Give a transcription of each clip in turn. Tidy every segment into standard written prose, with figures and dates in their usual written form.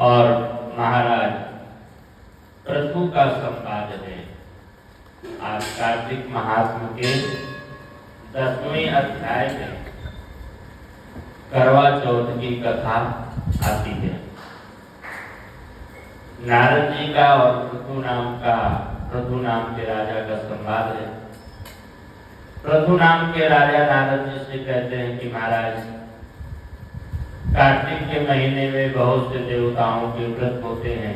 और महाराज पृथु का संवाद है। आज कार्तिक महात्म के 10वें अध्याय में करवा चौथ की कथा आती है। नारद जी का और पृथु नाम के राजा का संवाद है। पृथु नाम के राजा नारद जी से कहते हैं कि महाराज, कार्तिक के महीने में बहुत से देवताओं के व्रत होते हैं,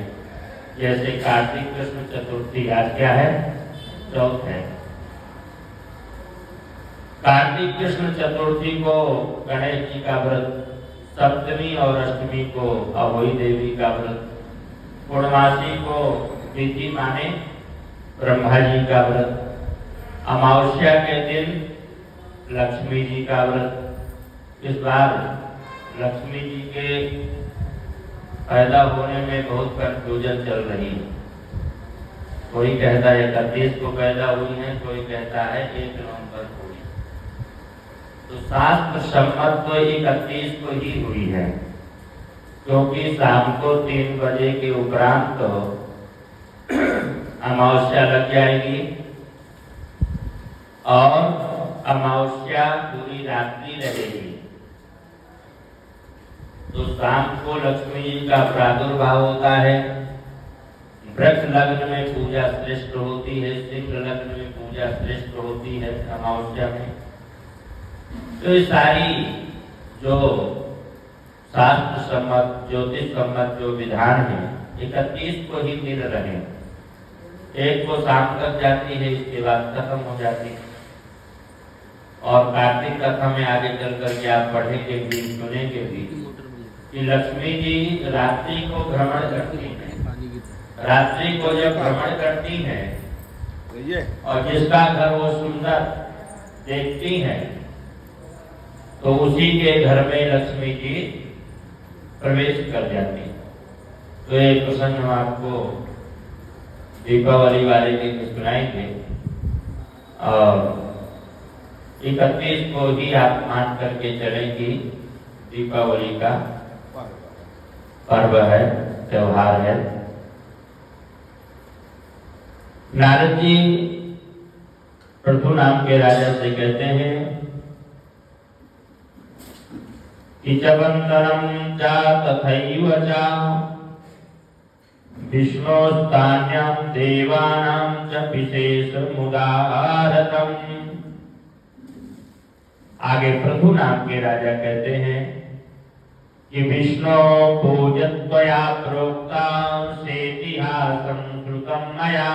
जैसे कार्तिक कृष्ण चतुर्थी आज क्या है, चौथ है। कार्तिक कृष्ण चतुर्थी को गणेश जी का व्रत, सप्तमी और अष्टमी को अहोई देवी का व्रत, पूर्णमासी को तिथि माने ब्रह्मा जी का व्रत, अमावस्या के दिन लक्ष्मी जी का व्रत। इस बार लक्ष्मी जी के पैदा होने में बहुत कंफ्यूजन चल रही है। कोई कहता है 31 को पैदा हुई है, कोई कहता है 1 नवंबर को हुई। तो शास्त्र सम्मत तो 31 को ही हुई है, क्योंकि शाम को 3 बजे के उपरांत तो अमावस्या लग जाएगी और अमावस्या पूरी रात्रि रहेगी। तो शाम को लक्ष्मी जी का प्रादुर्भाव होता है। वृक्ष लग्न में पूजा श्रेष्ठ होती है, सिंह लग्न में पूजा श्रेष्ठ होती है अमावस्या में। तो ये सारी जो शास्त्र सम्मत, ज्योतिष सम्मत जो विधान है 31 को ही मिल रहे हैं। 1 को शाम तक जाती है, इसके बाद खत्म हो जाती है। और कार्तिक कथा में आगे चल करके आप पढ़ेंगे भी, सुनेंगे भी कि लक्ष्मी जी रात्रि को भ्रमण करती हैं। रात्रि को जब भ्रमण करती हैं और जिसका घर वो सुंदर देखती हैं, तो उसी के घर में लक्ष्मी जी प्रवेश कर जाती हैं। तो ये प्रसंग हम आपको दीपावली वाले दिन सुनाएंगे और 31 को ही आप मान करके चलेंगी। दीपावली का पर्व है, त्योहार है। नारद जी पृथु नाम के राजा से कहते हैं कि चबंदनम चा तथैव चा विष्णोस्तान्यं देवानां च विशेष मुदारतम। आगे पृथु नाम के राजा कहते हैं कि विष्णु पूजत्वया प्रोक्ता सेतिहासं श्रुतं मया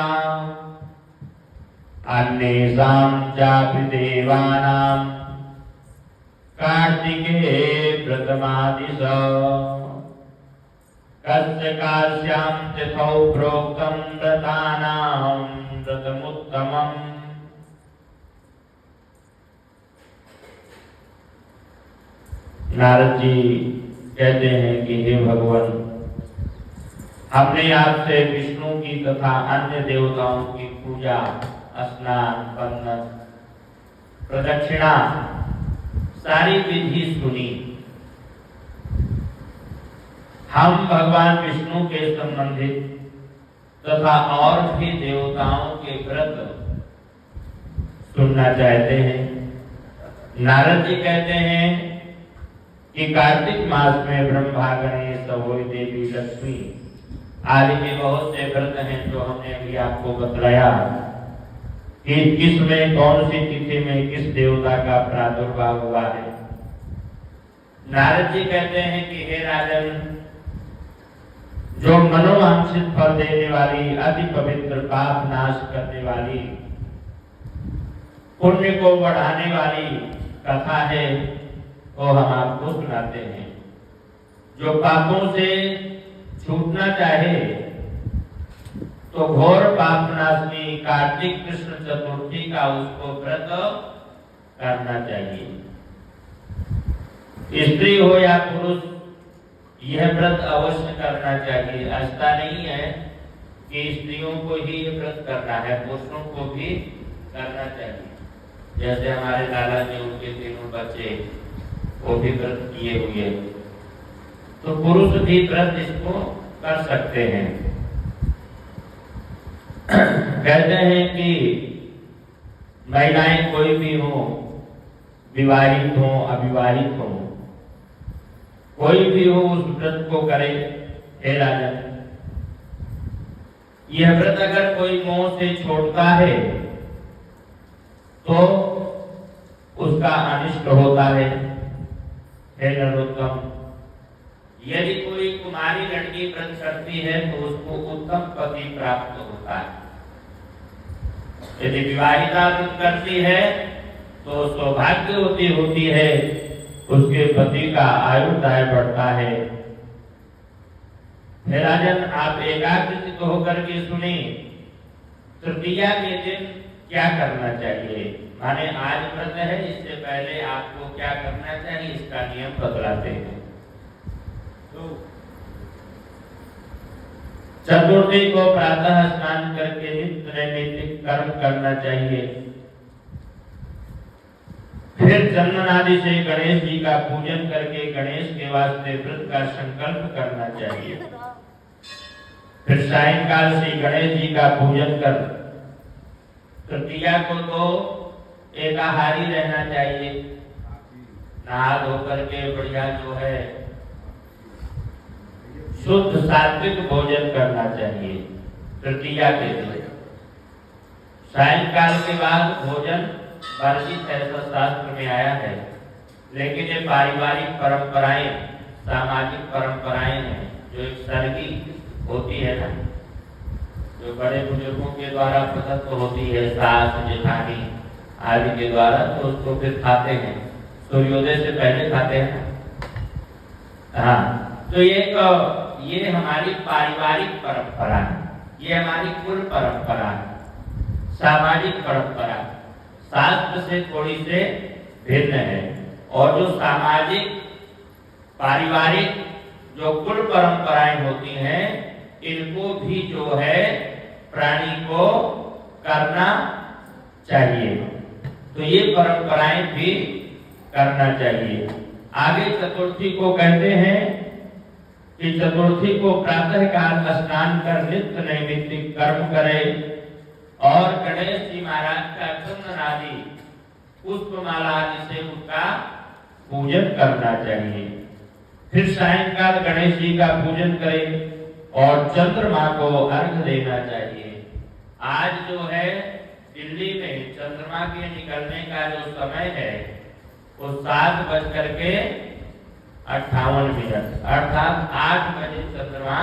अन्येषां चापि देवानां कार्तिके व्रतमादिश कस्य काश्यां तिथौ प्रोक्तं व्रतानां व्रतमुत्तमम्। नारद जी कहते हैं कि हे भगवान, हमने आपसे विष्णु की तथा अन्य देवताओं की पूजा, स्नान, वंदन, प्रदक्षिणा सारी विधि सुनी। हम भगवान विष्णु के संबंधित तथा और भी देवताओं के व्रत सुनना चाहते हैं। नारद जी कहते हैं कि कार्तिक मास में ब्रह्मा, गणेश, अहोई देवी, लक्ष्मी आदि के बहुत से व्रत हैं जो हमने अभी आपको बतलाया कि किस में, कौन सी तिथि में किस देवता का प्रादुर्भाव हुआ है। नारद जी कहते हैं कि हे राजन, जो मनोवांछित फल देने वाली, अति पवित्र, पाप नाश करने वाली, पुण्य को बढ़ाने वाली कथा है वो हम आपको सुनाते हैं। जो पापों से छूटना चाहे तो घोर पापनाशनी कार्तिक कृष्ण चतुर्थी का उसको व्रत करना चाहिए। स्त्री हो या पुरुष, यह व्रत अवश्य करना चाहिए। ऐसा नहीं है कि स्त्रियों को ही ये व्रत करना है, पुरुषों को भी करना चाहिए। जैसे हमारे लाला जी, उनके 3 बच्चे, वो भी व्रत किए हुए, तो पुरुष भी व्रत इसको कर सकते हैं। कहते हैं कि महिलाएं कोई भी हो, विवाहित हो अविवाहित हो, कोई भी हो उस व्रत को करे। हे राजन, यह व्रत अगर कोई मोह से छोड़ता है तो उसका अनिष्ट होता है। हे नरोत्तम, यदि कोई कुमारी लड़की व्रत करती है तो उसको उत्तम पति प्राप्त होता है। यदि विवाहिता व्रत करती है तो सौभाग्यवती होती है, उसके पति का आयुर्दाय बढ़ता है। हे राजन, आप एकाग्रचित्त होकर के सुनिए, तृतीया के दिन क्या करना चाहिए। माने आज व्रत है, इससे पहले आपको क्या करना चाहिए इसका नियम बतलाते हैं। चतुर्थी को प्रातः स्नान करके नित्य नैमित्तिक कर्म करना चाहिए। फिर चंदन आदि से गणेश जी का पूजन करके गणेश के वास्ते व्रत का संकल्प करना चाहिए। फिर सायंकाल से गणेश जी का पूजन कर तृतीया को तो एकाहारी रहना चाहिए, नहा धो करके बढ़िया जो है शुद्ध सात्विक भोजन करना चाहिए तृतीया के दिन। सायंकाल के बाद भोजन वर्जित ऐसा शास्त्र में आया है, लेकिन ये पारिवारिक परंपराएं, सामाजिक परंपराएं हैं जो एक सरगी होती है ना, जो बड़े बुजुर्गों के द्वारा प्रदत्त होती है, सास जेठानी आदि के द्वारा, तो उसको फिर खाते हैं, सूर्योदय से पहले खाते हैं। हाँ, तो ये हमारी पारिवारिक परंपरा है, ये हमारी कुल परंपरा है, सामाजिक परंपरा शास्त्र से थोड़ी से भिन्न है। और जो सामाजिक पारिवारिक जो कुल परंपराएं होती हैं, इनको भी जो है प्राणी को करना चाहिए। तो ये परंपराएं भी करना चाहिए। आगे चतुर्थी को कहते हैं कि चतुर्थी को प्रातः काल स्नान कर नित्य नैमित्तिक कर्म करे और गणेश जी महाराज का चंदन आदि पुष्पमाला आदि से उनका पूजन करना चाहिए। फिर सायंकाल गणेश जी का पूजन करें और चंद्रमा को अर्घ देना चाहिए। आज जो है दिल्ली में चंद्रमा के निकलने का जो समय है वो 7:58 अर्थात 8 बजे चंद्रमा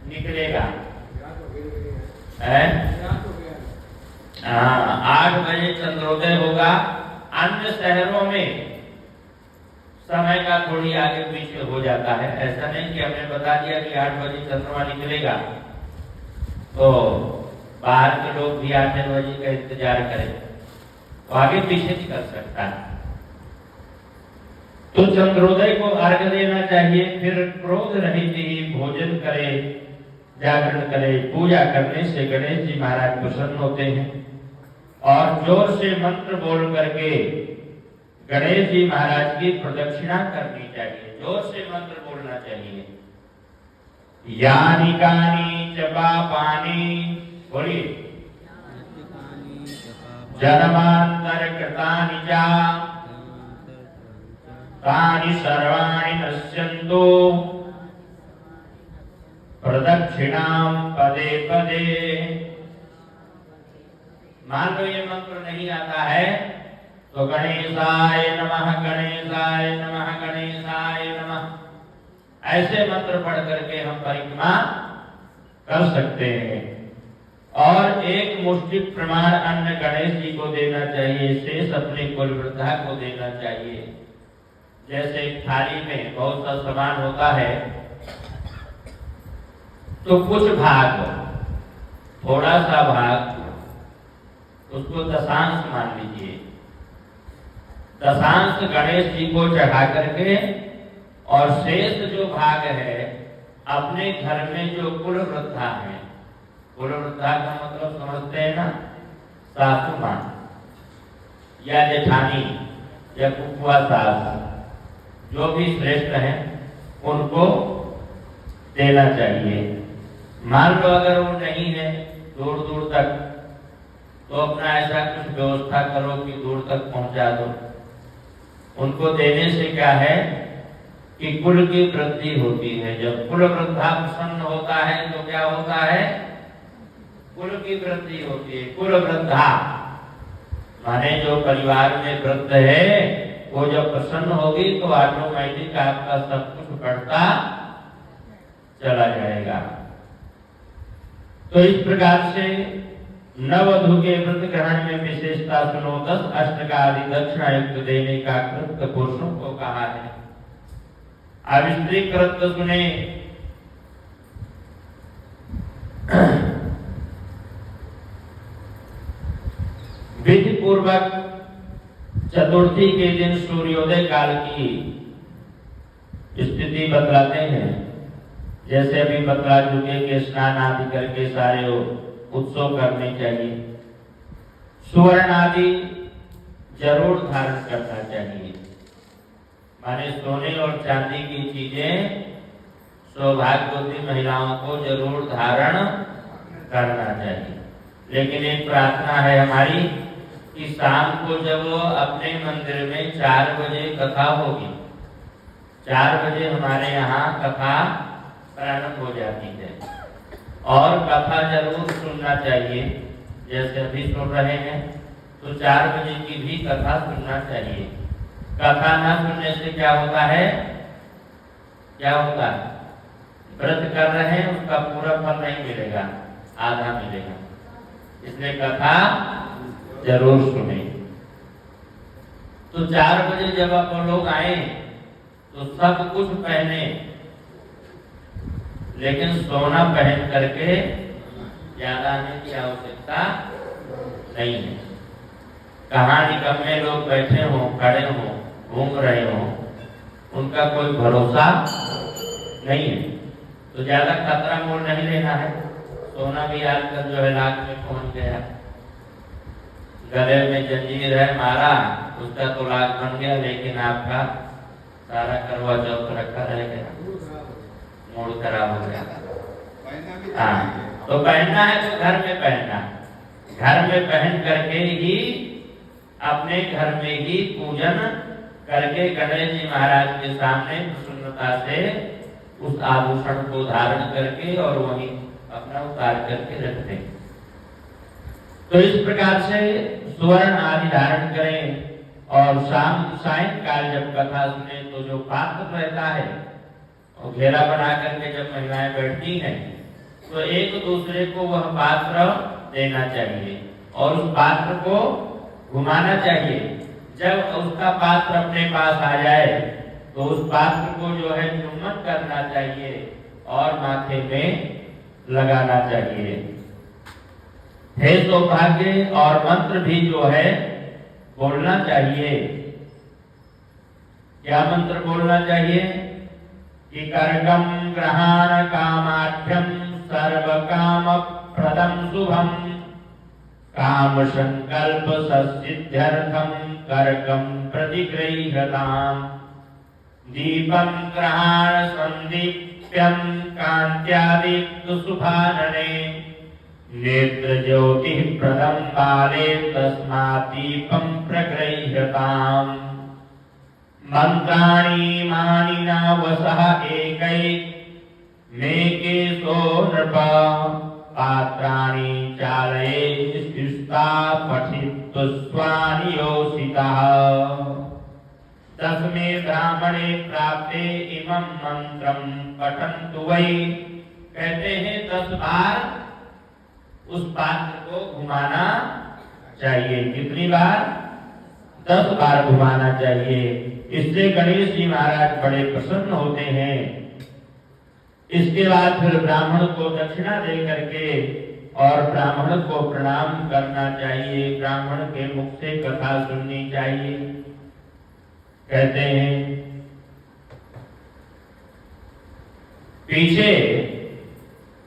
निकलेगा। 8 बजे चंद्रोदय होगा। अन्य शहरों में समय का थोड़ी आगे पीछे हो जाता है, ऐसा नहीं कि हमने बता दिया कि 8 बजे चंद्रमा निकलेगा तो बाहर के लोग भी 8 बजे का इंतजार करें, तो आगे पीछे निकल सकता है। तो चंद्रोदय को अर्घ्य देना चाहिए। फिर क्रोध रहित ही भोजन करे, जागरण करे। पूजा करने से गणेश जी महाराज प्रसन्न होते हैं और जोर से मंत्र बोल करके गणेश जी महाराज की प्रदक्षिणा करनी चाहिए। जोर से मंत्र बोलना चाहिए। यानी कानी च पापानि, बोलिए, जन्मांतर कृतानि च तानि सर्वाणि नश्यन्तु प्रदक्षिणाम पदे पदे। मान लो ये मंत्र नहीं आता है तो गणेशाय नमः, गणेशाय नमः, गणेशाय नमः ऐसे मंत्र पढ़ करके हम परिक्रमा कर सकते हैं। और एक मुष्टि प्रमाण अन्न गणेश जी को देना चाहिए, शेष अपने कुल वृद्धा को देना चाहिए। जैसे थाली में बहुत सा सामान होता है तो कुछ भाग, थोड़ा सा भाग उसको दशांश मान लीजिए, दशांश गणेश जी को चढ़ा करके और शेष जो भाग है अपने घर में जो कुल वृद्धा है, कुल वृद्धा का मतलब समझते हैं ना, सासू मां या जेठानी या फुफुआ सास, जो भी श्रेष्ठ हैं उनको देना चाहिए। मान लो अगर वो नहीं है दूर दूर तक, तो अपना ऐसा कुछ व्यवस्था करो कि दूर तक पहुंचा दो। उनको देने से क्या है कि कुल की वृद्धि होती है। जब कुल वृद्धा प्रसन्न होता है तो क्या होता है, कुल की वृद्धि होती है। कुल वृद्धा माने जो परिवार में वृद्ध है वो जब प्रसन्न होगी तो ऑटोमेटिक आपका सब कुछ बढ़ता चला जाएगा। तो इस प्रकार से नववधू के व्रत ग्रहण में विशेषता सुनो 10 अष्टका आदि दक्षिणा युक्त देने का कृत्य पुरुषों को कहा है। अब स्त्री कृत्य सुने। विधि पूर्वक चतुर्थी के दिन सूर्योदय काल की स्थिति बतलाते हैं। जैसे अभी बतला चुके कि स्नान आदि करके सारे उत्सव करने चाहिए। सुवर्ण आदि जरूर धारण करना चाहिए। माने सोने और चांदी की चीजें सौभाग्यवती महिलाओं को जरूर धारण करना चाहिए। लेकिन एक प्रार्थना है हमारी कि शाम को जब अपने मंदिर में 4 बजे कथा होगी, 4 बजे हमारे यहाँ कथा प्रारंभ हो जाती है और कथा जरूर सुनना चाहिए। जैसे अभी सुन रहे हैं तो 4 बजे की भी कथा सुनना चाहिए। कथा न सुनने से क्या होता है, क्या होता है, व्रत कर रहे हैं उसका पूरा फल नहीं मिलेगा, आधा मिलेगा। इसलिए कथा जरूर सुने। तो 4 बजे जब आप लोग आए तो सब कुछ पहने, लेकिन सोना पहन करके ज्यादा आने की आवश्यकता नहीं है। कहाँ निकम्मे लोग बैठे हों, खड़े हों, घूम रहे हों, उनका कोई भरोसा नहीं है। तो ज्यादा खतरा मोल नहीं लेना है। सोना भी आजकल जो है लाख में पहुंच गया। गले में जंजीर है मारा, उसका तो लाख बन गया, लेकिन आपका सारा करवा चौथ रखा रह गया, मूड खराब हो गया। हाँ, तो पहनना है तो घर में पहनना, घर में पहन करके ही अपने घर में ही पूजन करके गणेश जी महाराज के सामने प्रसन्नता से उस आभूषण को धारण करके और वहीं अपना उतार करके रख दें। तो इस प्रकार से सुवर्ण आदि धारण करें और शाम सायंकाल जब कथा सुने तो जो पात्र रहता है और घेरा बना करके जब महिलाएं बैठती हैं तो एक दूसरे को वह पात्र देना चाहिए और उस पात्र को घुमाना चाहिए। जब उसका पात्र अपने पास आ जाए तो उस पात्र को जो है चुम्बन करना चाहिए और माथे में लगाना चाहिए। हे सौभाग्य और मंत्र भी जो है बोलना चाहिए। क्या मंत्र बोलना चाहिए कि कर्कम ग्रहाण कामाढ्यम सर्व काम प्रदम शुभम काम संकल्प ससिद्ध्यर्थम कर्कम प्रतिगृह्यताम दीपम ग्रहाण संदीप्यम कांत्यादिक्त शुभानने नेत्र ज्योति प्रदम बाले तस्मात् दीपम प्रगृह्यताम मंत्राणि मानिना वसः एकै मेके सो नृप पात्राणि चालयेष्टा पठित्वा स्वानि योषितः दसमे ब्राह्मणे प्राप्ते इमं मंत्रं पठन्तु वै। कहते हैं 10 बार उस पात्र को घुमाना चाहिए। कितनी बार? 10 बार घुमाना चाहिए। इससे गणेश जी महाराज बड़े प्रसन्न होते हैं। इसके बाद फिर ब्राह्मण को दक्षिणा दे करके और ब्राह्मण को प्रणाम करना चाहिए। ब्राह्मण के मुख से कथा सुननी चाहिए। कहते हैं पीछे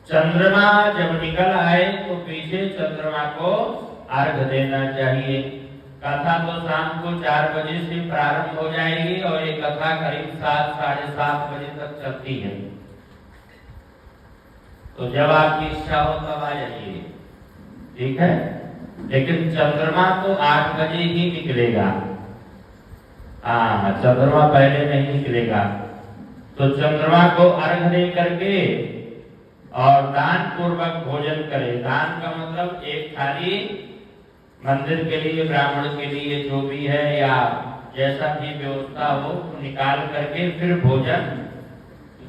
चंद्रमा जब निकल आए तो पीछे चंद्रमा को अर्घ देना चाहिए। कथा तो शाम को 4 बजे से प्रारंभ हो जाएगी और ये कथा करीब 7 साढ़े 7 बजे तक चलती है। तो जब आपकी इच्छा हो तब आ जाइए, ठीक है। लेकिन चंद्रमा तो 8 बजे ही निकलेगा। हाँ, चंद्रमा पहले नहीं निकलेगा। तो चंद्रमा को अर्घ दे करके और दान पूर्वक भोजन करे। दान का मतलब एक थाली मंदिर के लिए, ब्राह्मण के लिए जो भी है या जैसा भी व्यवस्था हो तो निकाल करके फिर भोजन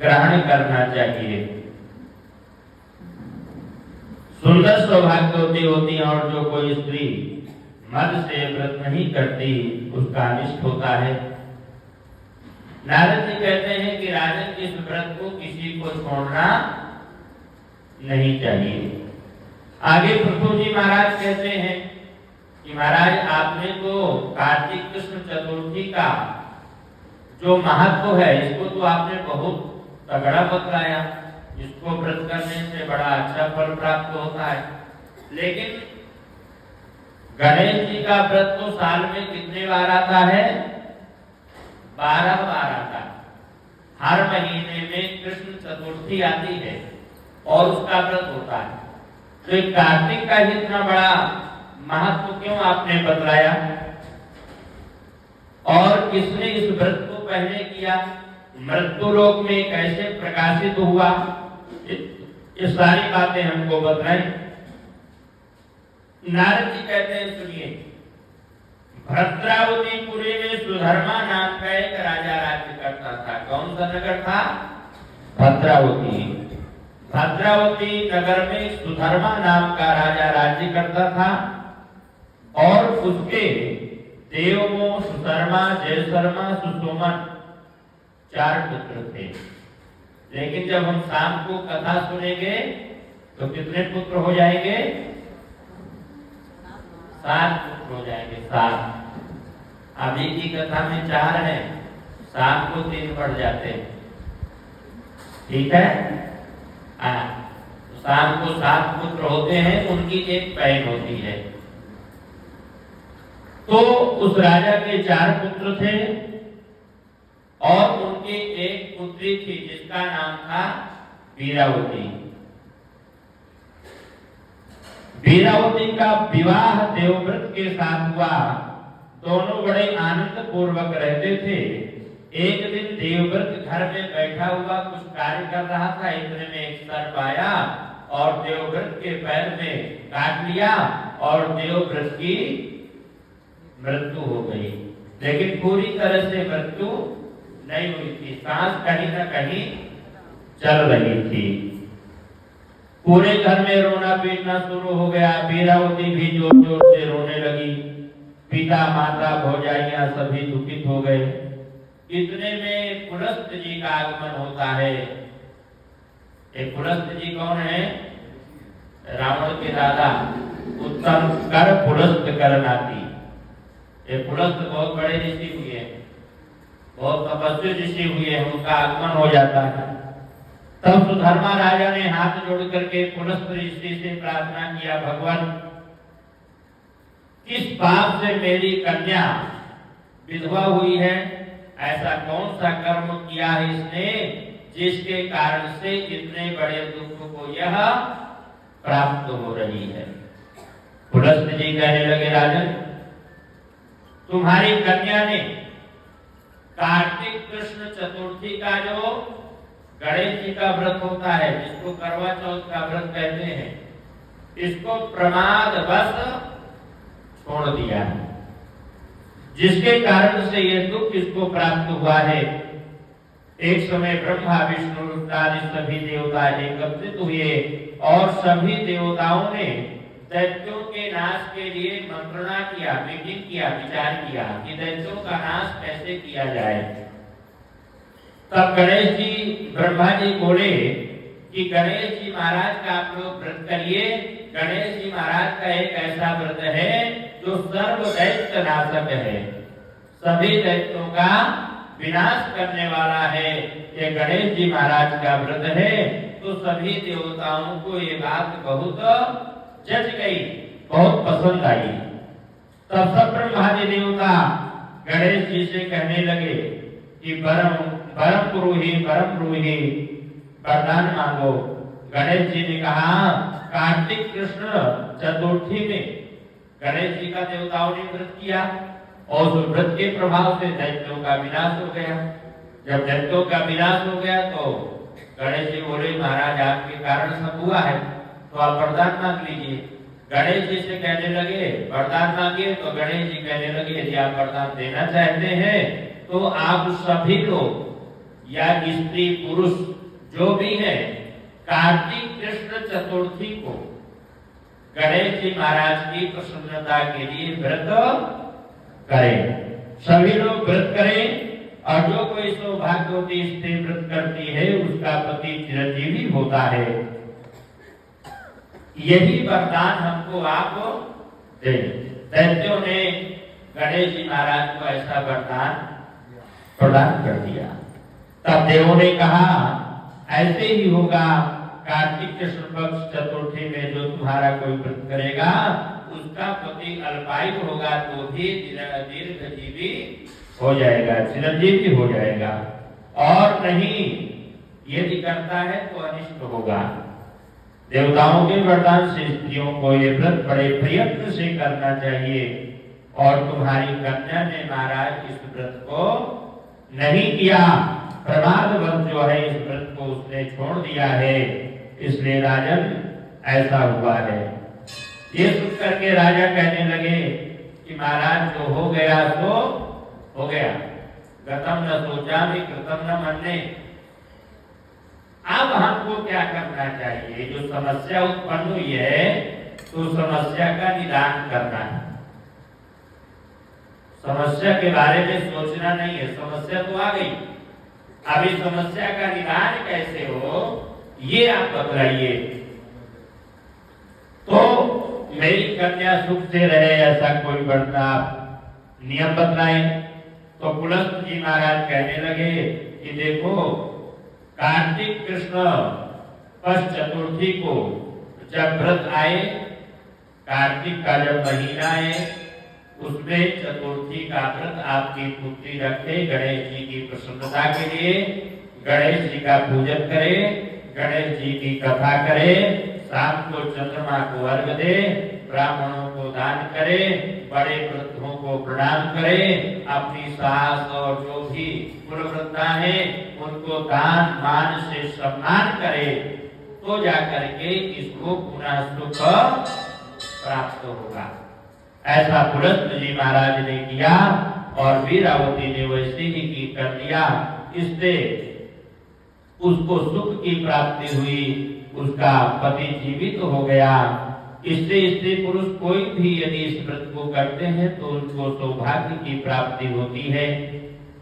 ग्रहण करना चाहिए। सुंदर सौभाग्यवती होती है और जो कोई स्त्री मद से व्रत नहीं करती उसका अनिष्ट होता है। नारद जी कहते हैं कि राजन इस व्रत को किसी को छोड़ना नहीं चाहिए। आगे पृथु जी महाराज कहते हैं कि महाराज आपने तो कार्तिक कृष्ण चतुर्थी का जो महत्व है इसको तो आपने बहुत तगड़ा बतलाया, इसको व्रत करने से बड़ा अच्छा फल प्राप्त होता है। लेकिन गणेश जी का व्रत तो साल में कितने बार आता है? 12 बार आता है। हर महीने में कृष्ण चतुर्थी आती है और उसका व्रत होता है। तो एक कार्तिक का इतना बड़ा महत्व क्यों आपने बतलाया? और किसने इस व्रत को पहले किया? मृत्यु लोक में कैसे प्रकाशित हुआ? ये सारी बातें हमको बताएं। नारद जी कहते हैं, सुनिए। भद्रावतीपुरी में सुधर्मा नाम का एक राजा राज्य करता था। कौन सा नगर था? भद्रावती। भद्रावती नगर में सुधर्मा नाम का राजा राज्य करता था और उसके देवमो, सुधर्मा, जयशर्मा, सुसोमन 4 पुत्र थे। लेकिन जब हम शाम को कथा सुनेंगे तो कितने पुत्र हो जाएंगे? 7 पुत्र हो जाएंगे। 7। अभी की कथा में 4 हैं, शाम को 3 बढ़ जाते हैं, ठीक है। तो शाम को 7 पुत्र होते हैं, उनकी एक बहन होती है। तो उस राजा के 4 पुत्र थे और उनकी एक पुत्री थी जिसका नाम था वीरावती। वीरावती का विवाह देवव्रत के साथ हुआ। दोनों बड़े आनंद पूर्वक रहते थे। एक दिन देवव्रत घर में बैठा हुआ कुछ कार्य कर रहा था, इतने में एक सर्प आया और देवव्रत के पैर में काट लिया और देवव्रत की मृत्यु हो गई। लेकिन पूरी तरह से मृत्यु नहीं हुई थी, सांस कहीं ना कहीं चल रही थी। पूरे घर में रोना पीटना शुरू हो गया। वीरावती भी जोर जोर से रोने लगी। पिता, माता, भौजाइयां सभी दुखित हो गए। इतने में पुलस्त जी का आगमन होता है। एक पुलस्त जी कौन है? रावण के दादा। उत्तम कर पुलस्त कर नाती। ये पुलस्त बहुत बड़े ऋषि हुए हैं, बहुत तपस्वी ऋषि हुए हैं, उनका आगमन हो जाता है। तब सुधर्मा राजा ने हाथ जोड़ करके पुलस्त ऋषि से प्रार्थना किया, भगवान किस पाप से मेरी कन्या विधवा हुई है? ऐसा कौन सा कर्म किया है इसने जिसके कारण से इतने बड़े दुख को यह प्राप्त हो रही है? पुलस्त जी कहने लगे, राजन तुम्हारी कन्या ने कार्तिक कृष्ण चतुर्थी का जो गणेश जी का व्रत होता है, जिसको करवा चौथ का व्रत कहते हैं, इसको प्रमाद बस छोड़ दिया है, जिसके कारण से यह दुख इसको प्राप्त हुआ है। एक समय ब्रह्मा, विष्णु आदि सभी देवता एकत्रित हुए और सभी देवताओं ने दैत्यों के नाश के लिए मंत्रणा किया, मीटिंग किया, विचार किया कि दैत्यों का नाश कैसे किया जाए। तब गणेश जी, ब्रह्मा जी बोले कि गणेश जी महाराज का आप लोग व्रत करिए। गणेश जी महाराज का एक ऐसा व्रत है जो सर्व दैत्य नाशक है, सभी दैत्यों का विनाश करने वाला है। ये गणेश जी महाराज का व्रत है। तो सभी देवताओं को ये बात बहुत जच गई, बहुत पसंद आई। तब सब ब्रह्मादि देवता गणेश जी से कहने लगे कि परम पुरोहि वरदान मांगो। गणेश जी ने कहा कार्तिक कृष्ण चतुर्थी में गणेश जी का देवताओं ने व्रत किया और उस व्रत के प्रभाव से दैत्यों का विनाश हो गया। जब दैत्यों का विनाश हो गया तो गणेश जी बोले महाराज आपके कारण सब हुआ है, तो आप वरदान मांग लीजिए। गणेश जी से कहने लगे वरदान मांगिए, तो गणेश जी कहने लगे यदि आप वरदान देना चाहते हैं तो आप सभी लोग या स्त्री पुरुष जो भी है कार्तिक कृष्ण चतुर्थी को गणेश जी महाराज की प्रसन्नता के लिए व्रत करें। सभी लोग व्रत करें और जो कोई सौभाग्यवती स्त्री व्रत करती है उसका पति चिरंजीवी होता है। यही वरदान हमको आप दें। दैत्यों ने गणेश जी महाराज को ऐसा वरदान प्रदान कर दिया। तब देवों ने कहा ऐसे ही होगा, कार्तिक कृष्ण पक्ष चतुर्थी में जो तुम्हारा कोई व्रत करेगा उसका पति अल्पायु होगा तो भी दीर्घजीवी हो जाएगा, चिरंजीवी हो जाएगा, और नहीं यदि करता है तो अनिष्ट होगा। देवताओं के वरदान से स्त्रियों को ये व्रत बड़े प्रयत्न से करना चाहिए और तुम्हारी कन्या ने महाराज इस व्रत को नहीं किया, प्रमादवश जो है इस व्रत को उसने छोड़ दिया है, इसलिए राजन ऐसा हुआ है। ये सुन करके राजा कहने लगे कि महाराज जो हो गया सो हो गया, गतम न सोचा भी कृतम न मन्ने। अब हमको क्या करना चाहिए? जो समस्या उत्पन्न हुई है तो समस्या का निदान करना है। समस्या के बारे में सोचना नहीं है, समस्या तो आ गई, अभी समस्या का निदान कैसे हो ये आप बतलाइए। तो मेरी कन्या सुख से रहे ऐसा कोई बढ़ता नियम बतलाए। तो पुलस्त जी महाराज कहने लगे कि देखो कार्तिक कृष्ण पक्ष चतुर्थी को जब व्रत आए, कार्तिक का जब महीना आए उसमें चतुर्थी का व्रत आपकी पुत्री रखे, गणेश जी की प्रसन्नता के लिए गणेश जी का पूजन करे, गणेश जी की कथा करे, शाम को चंद्रमा को अर्घ दे, ब्राह्मणों को दान करे, बड़े वृद्धों को प्रणाम करे, अपनी सास और जो भी कुलवृद्धा है उनको दान मान से सम्मान करे, तो जाकर के इसको पुनः सुख प्राप्त होगा। ऐसा पुलस्त जी महाराज ने किया और वीरावती ने वैसे ही कर दिया। इससे उसको सुख की प्राप्ति हुई, उसका पति जीवित हो गया। इससे स्त्री पुरुष कोई भी यदि इस व्रत को करते हैं तो उनको सौभाग्य की प्राप्ति होती है।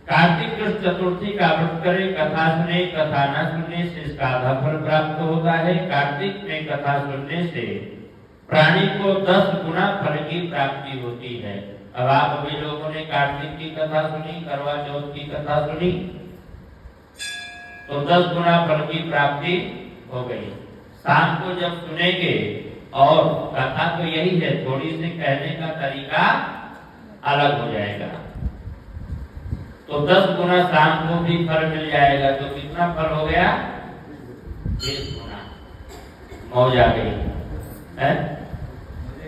कार्तिक कृष्ण चतुर्थी का व्रत करे, कथा सुने, कथा न सुनने से इसका आधा फल प्राप्त होता है। कार्तिक में कथा सुनने से प्राणी को 10 गुना फल की प्राप्ति होती है। अब आप अभी लोगों ने कार्तिक की कथा सुनी, करवा चौथ की कथा सुनी, तो 10 गुना फल की प्राप्ति हो गई। शाम को जब सुनेंगे, और कथा तो यही है, थोड़ी सी कहने का तरीका अलग हो जाएगा, तो 10 गुना शाम को भी फल मिल जाएगा। तो कितना फल हो गया? 20 गुना मौज आ गई है।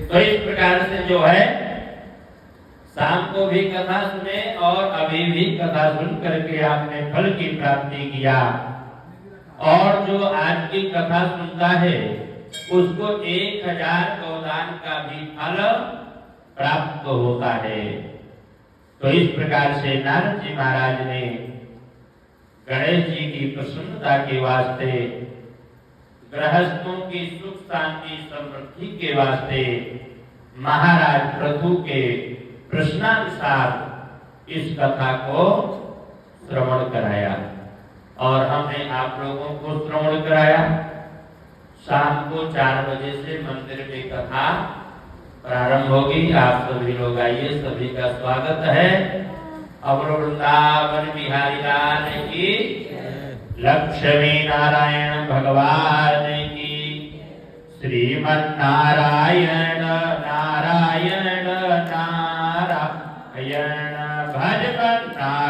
तो इस प्रकार से जो है शाम को भी कथा सुने और अभी भी कथा सुन करके आपने फल की प्राप्ति किया, और जो आज की कथा सुनता है उसको 1000 गौदान का भी फल प्राप्त होता है। तो इस प्रकार से नारद जी महाराज ने गणेश जी की प्रसन्नता के वास्ते, गृहस्थों की सुख शांति समृद्धि के वास्ते महाराज प्रभु के प्रश्नानुसार इस कथा को श्रवण कराया, और हमने आप लोगों को श्रवण कराया। शाम को 4 बजे से मंदिर में कथा प्रारंभ होगी। आप सभी लोग आइए, सभी का स्वागत है। अब वृंदावन बिहारी लाल की, लक्ष्मी नारायण भगवान की, श्रीमन नारायण नारायण नारायण भजन नारायण।